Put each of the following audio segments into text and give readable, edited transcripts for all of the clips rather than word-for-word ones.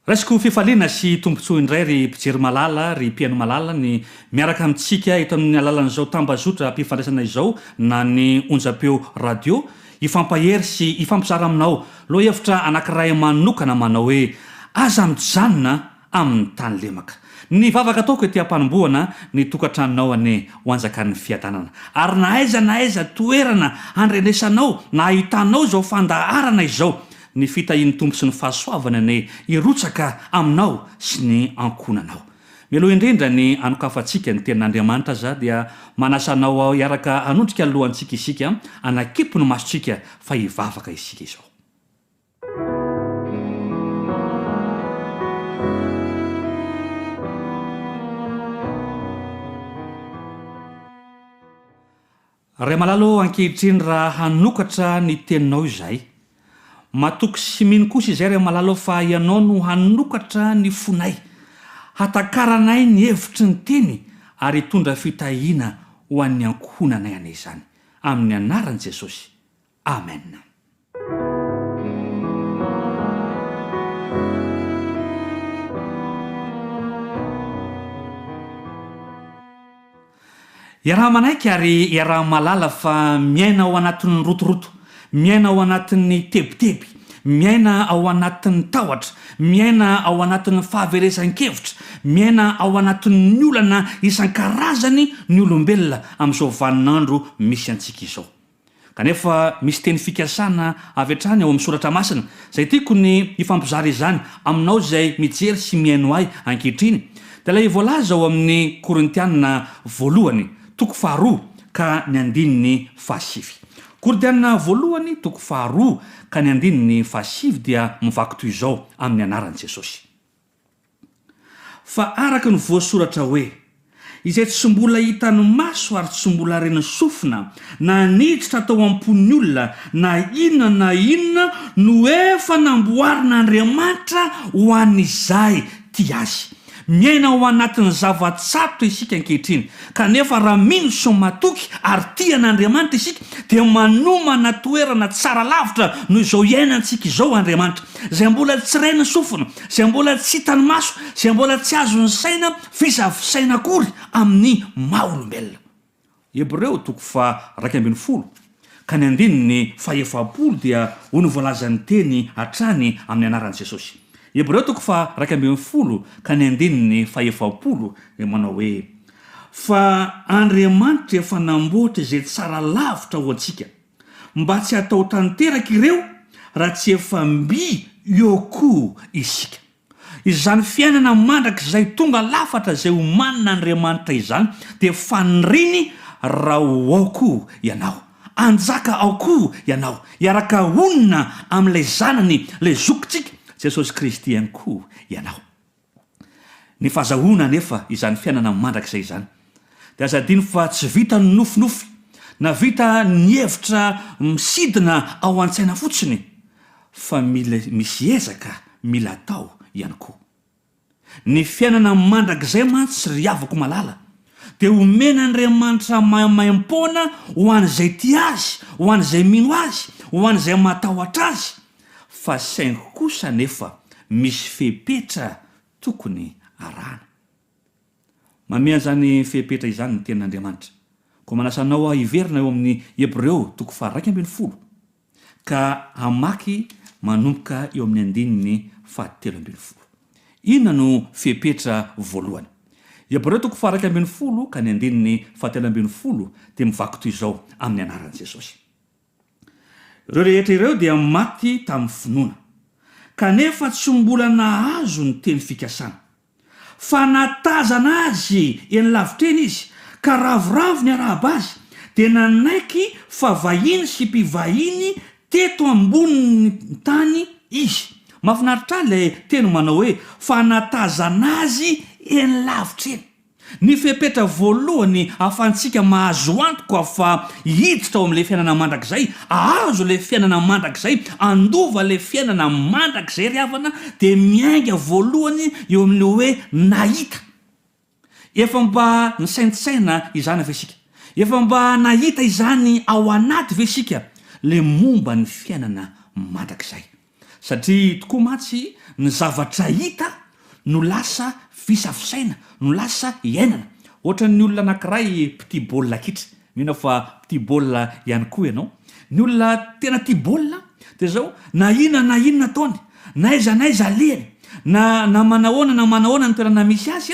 Raisiko fifaliana sy tombontsoa indray ry mpijery malala ry mpiaino malala ny miaraka amintsika eto amin'ny alalan'izao tambazotra mpifandraisana izao na ny onjam-peo radio ifampahery sy ifampizara aminao loha hevitra anankiray manokana manao hoe aza mijanona amin'ny tany lemaka. Ny vavaka ataoko ety am-panombohana ny tokantranonao any ho anjakan'ny fiadanana ary na aiza toerana andrenesanao na ahitanao zao fandaharana izao ny fitahian'ny tompo sy ny fahasoavana ny irotsaka aminao sy ny ankonanao. Mialoha indrindra ny anokafantsika ny tenin'Andriamanitra za dia manasanao iaraka anondrika alohantsika isika anakipo ny masontsika fa hivavaka isika izao. Ray malalo ankehitriny raha hanokatra ny teninao izay matoky sy mino kosa izay ray malalo fa ianao no hanokatra ny fonay hatakaranay ny hevitry ny teny ary tondra fitahiana ho an'ny ankohonanay anay izany amin'ny anaran'i Jesosy. Amen. Iaraha manaiky ary iaraha malala fa miaina ao anatin'ny rotoroto, miaina ao anatin'ny tebiteby, miaina ao anatin'ny tahotra, miaina ao anatin'ny fahaveresan-kevitra, miaina ao anatin'ny olana isan-karazany ny olombelona amin'izao vaninandro misy antsika izao. Kanefa misy teny fikasana avy hatrany ao amin'ny soratra masina izay tiako ny ifampizara izany aminao izay mijery sy miaino ahy ankehitriny. Dia ilay voalaza ao amin'ny Korintianina voalohany toko faharoa ka ny andininy fahasivy. Korintianina voalohany toko faharoa ka ny andininy fahasivy dia mivaky toy izao amin'ny anaran'i Jesosy. Fa araka ny voasoratra hoe izay tsy mbola hitan'ny maso ary tsy mbola ren'ny sofina na niditra tao am-pon'ny olona na inona no efa namboarina Andriamanitra ho an'izay tia azy. Miaina ao anatin'ny zava-tsarotra isika ankehitriny, kanefa raha mino sy matoky ary tia an'Andriamanitra isika dia manomana toerana tsara lavitra noho izao iainantsika izao Andriamanitra, izay mbola tsy ren'ny sofina, izay mbola tsy hitan'ny maso, izay mbola tsy azon'ny saina fisafisaina akory amin'ny maha-olombelona. Hebreo toko faha 12 ka ny andininy faha-40 dia ho ny voalazan'ny teny hatrany amin'ny anaran'i Jesosy. Hebreo toko faha 12 ka ny andininy faha-40 dia manao hoe fa Andriamanitra efa namboatra izay tsara lavitra ho antsika mba tsy hatao tanteraka ireo raha tsy efa mby eo koa isika. Izany fiainana mandrakizay tonga lafatra izay homanina Andriamanitra izany dia faniriny raha ho ao koa ianao, anjaka ao koa ianao, iaraka onina amin'ilay zanany ilay zokintsika Jesosy Kristy ihany koa ianao. Ny fahazahoana nefa izany fiainana mandrakizay izany dia aza adino fa tsy vita ny nofinofy na vita ny hevitra misidina ao an-tsaina fotsiny fa misy ezaka mila atao ihany koa. Ny fiainana mandrakizay mantsy ry havako malala dia omena Andriamanitra maimaimpona ho an'izay tia azy, ho an'izay mino azy, ho an'izay matahotra azy, fa saingy kosa nefa misy fepetra tokony arahana. Mamea zany fepetra izany ny tenin'Andriamanitra. Ko manasanao hiverina eo amin'ny Hebreo toko faha 12 ka hamaky manomboka eo amin'ny andininy faha 13. Inona no fepetra voalohany? Hebreo toko faha 12 ka ny andininy faha 13 dia mivaky toy izao amin'ny anaran'i Jesosy. Ireo rehetra ireo dia maty tamin'ny finoana, kanefa tsy mbola nahazo ny teny fikasana, fa natazana azy eny lavitreny izy, ka ravoravo ny arahaba azy, dia nanaiky fa vahiny sy mpivahiny teto ambony tany izy. Mahafinaritra ilay teny manao hoe fa natazana azy eny lavitreny. Ny fepetra voalohany ahafahantsika mahazo antoka fa hiditra ao amin'ilay fiainana mandrakizay, ahazo ilay fiainana mandrakizay, andova ilay fiainana mandrakizay ry havana, dia miainga voalohany eo amin'ny hoe nahita. Efa mba nisaintsaina izany ve isika? Efa mba nahita izany ao anaty ve isika le momba ny fiainana mandrakizay? satria tokoa matsy ny zavatra hita no lasa fisafisaina no lasa iainana. Ohatra ny olona anankiray piti baolina kitra, mihina fa piti baolina ihany koa ianao. Ny olona tena tia baolina dia zao na inona taony, na aiza alehany, na manahoana ny toerana misy azy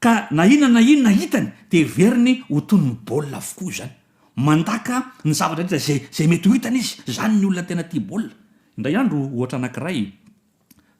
ka na inona hitany dia veriny ho toy ny baolina avokoa zany. Mandaka ny zavatra hita zay mety ho hitany izy, zany ny olona tena tia baolina. Indray andro ohatra anankiray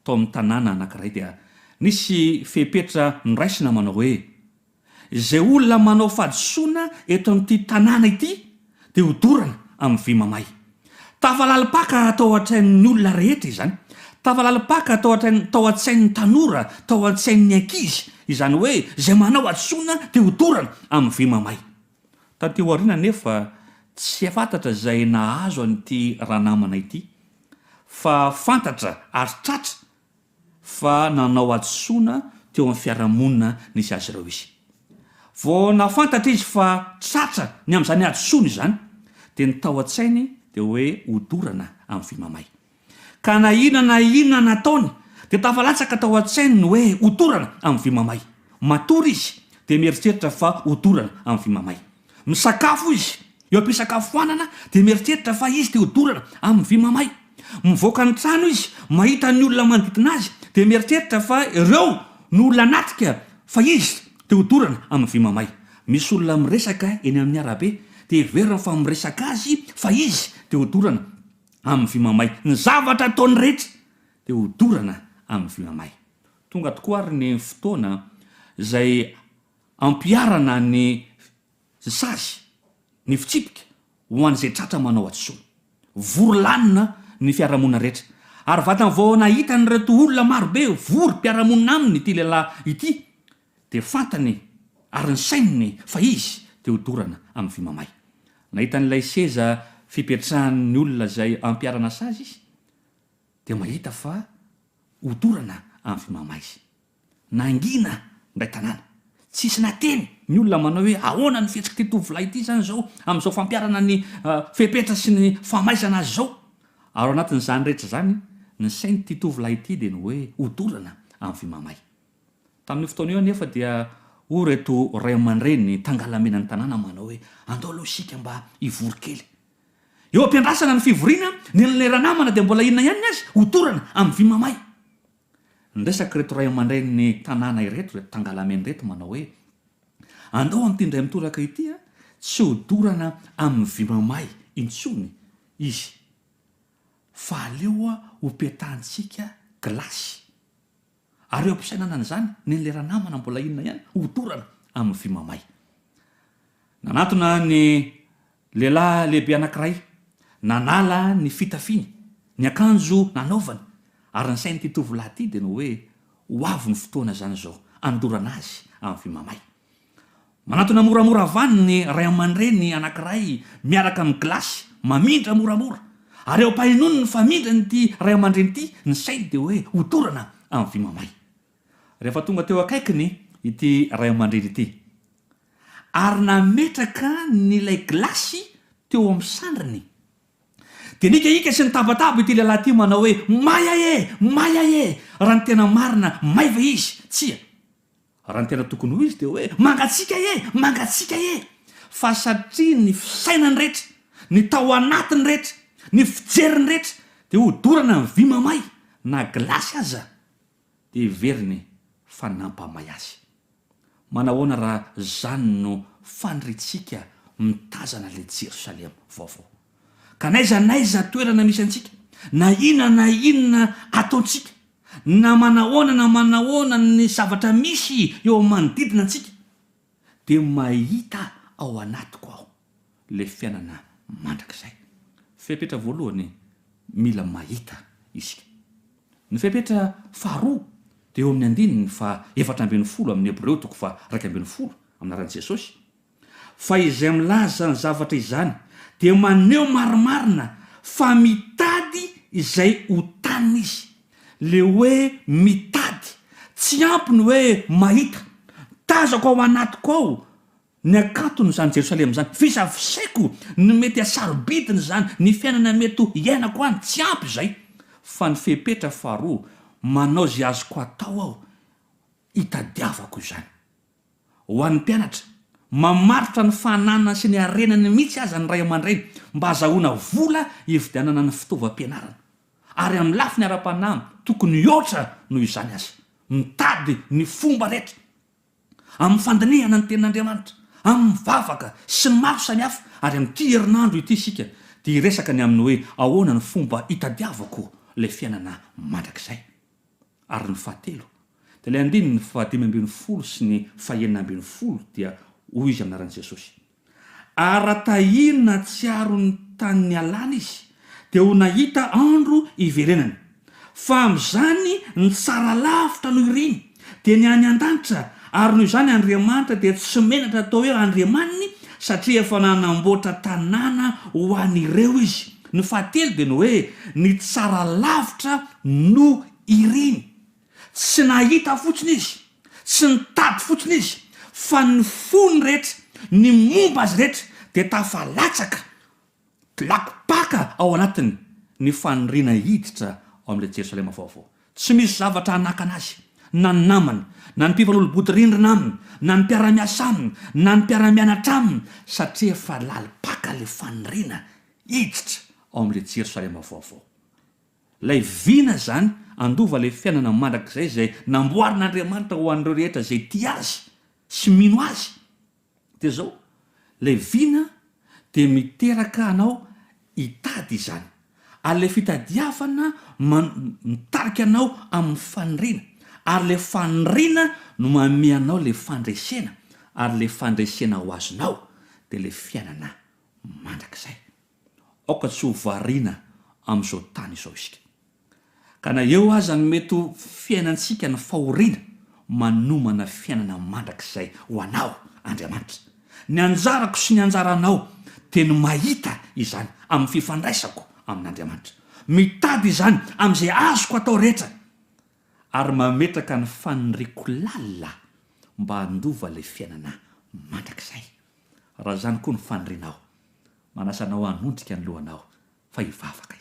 tao amin'ny tanàna anankiray dia nisy fepetra niraisina manao hoe zay olona manao fahadisoana eto amin'ity tanàna ity dia hodorana amin'ny vy mamay. Tafalalim-paka tao an-tsain'ny olona rehetra izany. Tafalalim-paka tao an-tsain'ny tanora, tao an-tsain'ny ankizy izany hoe zay manao hadisoana dia hodorana amin'ny vy mamay. Taty aoriana nefa tsy fantatra zay nahazo an'ity ranamana ity, fa fantatra ary tratra fa nanao hadisoana teo amin'ny fiarahamonina nisy azy ireo izy. Vao nafantatra izy fa tratra ny amin'izany hadisoana izany dia ny tao an-tsainy dia hoe hodorana amin'ny vy mamay. Ka na inona nataony dia tafalatsaka tao an-tsainy ny hoe hodorana amin'ny vy mamay. Matory izy dia mieritreritra fa hodorana amin'ny vy mamay. Misakafo izy, eo am-pisakafoanana dia mieritreritra fa izy dia hodorana amin'ny vy mamay. Mivoaka ny trano izy, mahita ny olona manodidina azy dia mieritreritra fa ireo no olona natrika fa izy dia hodorana amin'ny vy mamay. Misy olona miresaka eny amin'ny arabe dia verina fa miresaka azy fa izy dia hodorana amin'ny vy mamay. Ny zavatra ataony rehetra dia hodorana amin'ny vy mamay. Tonga tokoa ary ny fotoana zay ampiarana ny sazy, ny fitsipika ho an'izay tratra manao hadisoana. Vory-lanina ny fiarahamonina rehetra. Ary vatany vao nahita nyreto olona marobe vory mpiarahamonina aminy ity lehilahy ity dia fantany ary ny saininy fa izy dia hodorana amin'ny vy mamay. Nahita n'ilay seza fipetrahan'ny olona zay ampiarana sazy izy dia mahita fa hodorana amin'ny vy mamay izy. Nangina ndray tanàna, tsisy nateny ny olona manao hoe ahoana ny fihetsika ty tovolahy ity zany zao amin'izao fampiarana ny fepetra sy ny famaisana azy zao. Ary anatin'izany rehetra zany ny sainy ty tovolahy ity dia ny hoe hodorana amin'ny vy mamay. Tamin'ny fotoana eo nefa dia reto ray aman-dreny tangalamenan'ny tanàna manao hoe andao aloha isika mba ivory kely. Eo ampiandrasana ny fivoriana ny leranamana dia mbola inona ihany azy hodorana amin'ny vy mamay. Nresaka reto ray aman-dreny tanàna ireto, reto tangalameny reto manao hoe andao amin'ity ndray mitoraka ity tsy hodorana amin'ny vy mamay intsony izy, fa aleo ho petahantsika glasy. Ary eo ampisainana an'izany ny leranamana mbola inona ihany hodorana amin'ny vy mamay. Nanatona ny lehilahy lehibe anankiray, nanala ny fitafiany, ny akanjo nanaovany, ary ny sain'ity tovolahy ity dia ny hoe ho avy ny fotoana zany zao andorana azy amin'ny vy mamay. Manatona moramora avany ny ray aman-dreny anankiray miaraka amin'ny glasy, mamindra moramora. Ary eo am-pahinony ny famindra nyty ray aman-dreny ity, ny sainy dia hoe hodorana amin'ny vy mamay. Rehefa tonga teo akaikiny ity ray aman-dreny ity, ary nametraka nylay glasy teo amin'ny sandriny dia nikaika sy ny tabataba ity lehilahy ity manao hoe maya e, raha ny tena marina maiva izy tsia. Raha ny tena tokony ho izy dia hoe mangatsika e. Fa satria ny fisainany rehetra, ny tao anatiny rehetra, ny fijeriny rehetra dia hodorana amin'ny vy mamay na glasy aza dia veriny fa nampamay azy. Manahoana raha zany no faniritsika mitazana le Jerosalema vaovao. Ka naiza toerana misy antsika, na inona ataontsika, na manahoana ny zavatra misy eo amin'ny manodidina antsika dia mahita ao anatiko aho le fiainana mandrakizay. Fepetra voalohany mila mahita isika. Ny fepetra faharoa dia eo amin'ny andininy fa 7:40 amin'ny Hebreo 2:20 amin'ny Jesosy. Fa izay milaza ny zavatra izany dia maneho marimarina fa mitady izay ho tanina izy. Le hoe mitady, tsy ampy ny hoe mahita. Tazako ao anatiko ao ny akatony zany Jerosalema zany, fisafisaiko ny mety asarobidiny zany, ny fiainana mety iainako any, tsy ampy izay. fa ny fepetra faharoa manao zay azoko atao aho hitadiavako izany. Ho an'ny mpianatra mamaritra ny fananana sy ny arenany mihitsy aza ny ray aman-dreny mba azahoana vola hividianana ny fitaovam-pianarana. Ary amin'ny lafiny ara-panahy tokony oatra noho izany aza, mitady ny fomba rehetra amin'ny fandinihana ny tenin'Andriamanitra, amin'ny mivavaka sy ny maro samihafa. Ary amin'ity herinandro ity isika dia hiresaka ny amin'ny hoe ahoana ny fomba hitadiavako ilay fiainana mandrakizay. Ary ny fahatelo dia ilay andininy 5:10 sy ny 6:10 dia hoy izy amin'anaran'i Jesosy: ara-tahirina tsy aro-ny tany alana izy dia ho nahita andro iverenany, fa amin'izany ny tsara lavitra no ireny dia ny any an-danitra. Ary noho izany Andriamanitra dia tsy menatra atao hoe Andriamaniny, satria efa nanamboatra tanàna ho an'ireo izy. Ny fahatelo dia ny hoe ny tsara lavitra no ireny. Tsy nahita fotsiny izy, tsy nitady fotsiny izy, fa ny fony rehetra, ny momba azy rehetra dia tafalatsaka, lakipaka ao anatiny ny faniriana hiditra ao amin'ilay Jerosalema vaovao. Tsy misy zavatra hanakana azy, na ny namany, na ny mpifanolo-bodirindrina aminy, na ny mpiara-miasa aminy, na ny mpiara-mianatra aminy, satria efa lalipaka le faniriana hiditra ao amin'ilay Jerosalema vaovao. Lay vina zany andova le fiainana mandrakizay zay namboarin'Andriamanitra ho an'ireo rehetra zay tia azy sy mino azy. Dia zao, lay vina dia miteraka anao hitady izany, ary le fitadiavana mitarika anao amin'ny faniriana, ary le faniriana no manome anao le fandresena, ary le fandresena ho azonao dia le fiainana mandrakizay. Aoka tsy ho variana amin'izao tany izao isika. Ka na eo aza ny mety ho fiainantsika ny fahoriana manomana fiainana mandrakizay ho anao Andriamanitra. Ny anjarako sy ny anjaranao dia ny mahita izany amin'ny fifandraisako amin'Andriamanitra, mitady izany amin'izay azoko atao rehetra, ary mametraka ny faniriako lalina mba handova le fiainana mandrakizay. Raha zany koa ny fanirianao, manasanao hanondrika ny lohanao fa hivavaka izy.